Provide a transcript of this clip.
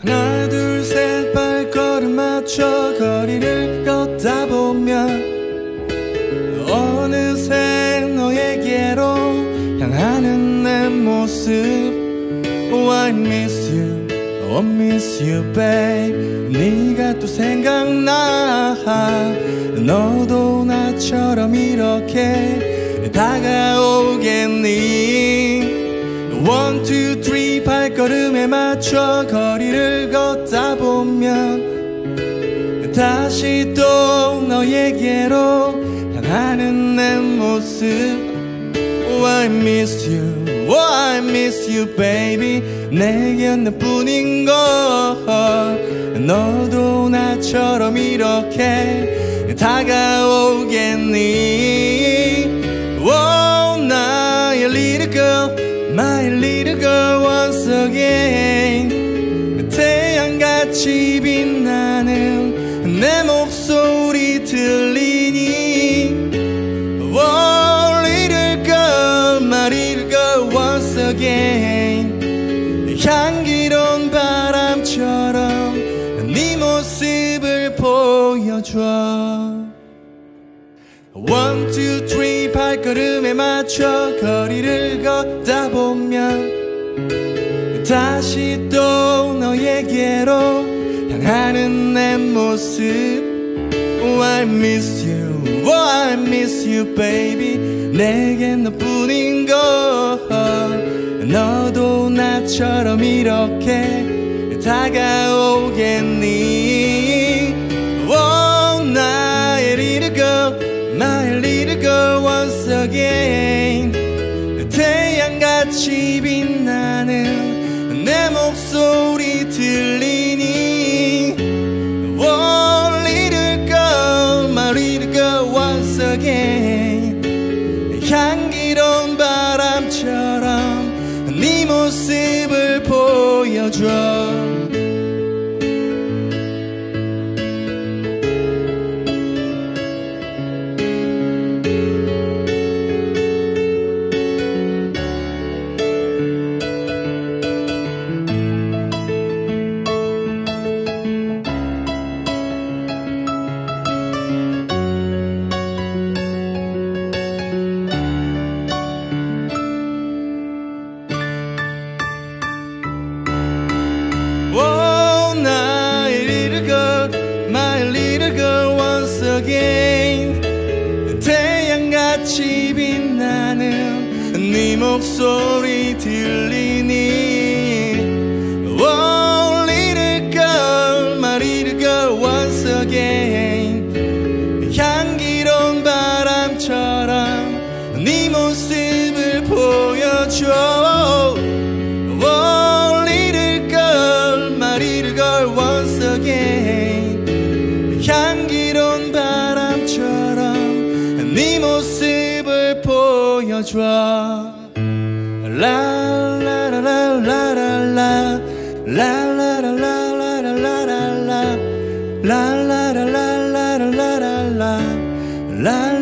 하나 둘 셋 발걸음 맞춰 거리를 걷다 보면 어느새 너에게로 향하는 내 모습. Oh I miss you, oh miss you babe. 네가 또 생각나. 너도 나처럼 이렇게 다가오겠니. One, two, three 발걸음에 맞춰 거리를 걷다 보면 다시 또 너에게로 향하는 내 모습. Oh I miss you, oh I miss you baby. 내겐 너뿐인 걸. 너도 나처럼 이렇게 다가오겠니. Oh 나의 little girl, my little girl once again. 태양같이 빛나는 내 목소리 들리니. Oh little girl, my little girl once again. 향기로운 바람처럼 네 모습을 보여줘. One, two, three 발걸음에 맞춰 거리를 걷다 보면 다시 또 너에게로 향하는 내 모습. Oh I miss you, oh I miss you baby. 내겐 너뿐인 걸. 너도 나처럼 이렇게 다가오겠니. Oh 나의 little girl, my little girl once again. 태양같이 빛나는 내 목소리 들리니. Oh little girl, my little girl once again. 향기로운 바람처럼 네 모습을 보여줘. Oh 나의 little girl, my little girl once again. 태양같이 빛나는 네 목소리 들리니. Oh little girl, my little girl once again. 향기로운 바람처럼 네 모습을 보여줘. Once again. 향기로운 바람처럼 네 모습을 보여줘. 라라라라라라라 라라라라라라라라 라라라라라라라라